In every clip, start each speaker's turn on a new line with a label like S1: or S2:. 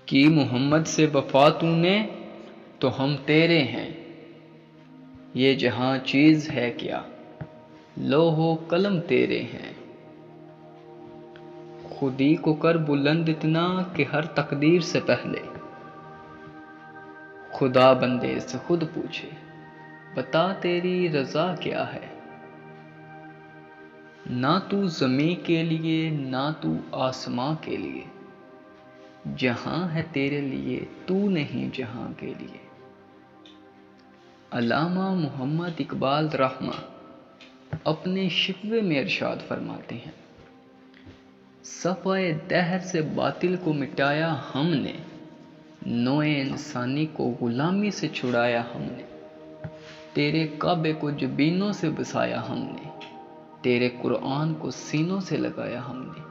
S1: کی محمد سے وفا تو نے تو ہم تیرے ہیں، یہ جہاں چیز ہے کیا، لوح و قلم تیرے ہیں۔ خودی کو کر بلند اتنا کہ ہر تقدیر سے پہلے خدا بندے سے خود پوچھے بتا تیری رضا کیا ہے۔ نہ تو زمیں کے لیے نہ تو آسماں کے لیے، جہاں ہے تیرے لیے تو نہیں جہاں کے لیے۔ علامہ محمد اقبال رحمہ اپنے شکوے میں ارشاد فرماتے ہیں، صفحۂ دہر سے باطل کو مٹایا ہم نے، نوع انسانی کو غلامی سے چھڑایا ہم نے۔ تیرے کعبے کو جبینوں سے بسایا ہم نے، تیرے قرآن کو سینوں سے لگایا ہم نے۔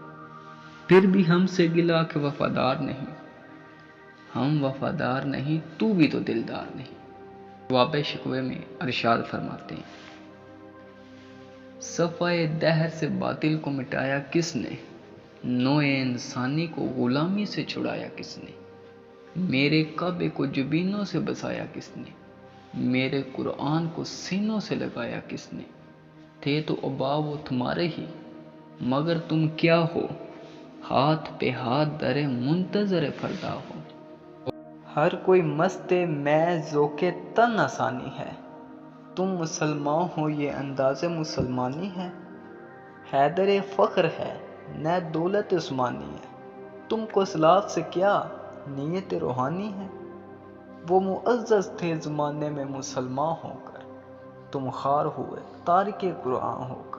S1: پھر بھی ہم سے گلا کہ وفادار نہیں، ہم وفادار نہیں تو بھی تو دلدار نہیں۔ جواب شکوے میں ارشاد فرماتے ہیں، صفحۂ دہر سے باطل کو مٹایا کس نے، نوع انسانی کو غلامی سے چھڑایا کس نے۔ میرے کعبے کو جبینوں سے بسایا کس نے، میرے قرآن کو سینوں سے لگایا کس نے۔ تھے تو آبا وہ تمہارے ہی، مگر تم کیا ہو، ہاتھ پہ ہاتھ درے منتظر فردا ہو۔ ہر کوئی مست میں ذوق تن آسانی ہے، تم مسلمان ہو یہ انداز مسلمانی ہے۔ حیدر فخر ہے نہ دولت عثمانی ہے، تم کو اسلاف سے کیا نیت روحانی ہے۔ وہ معزز تھے زمانے میں مسلمان ہو کر، تم خوار ہوئے تارک قرآن ہو کر۔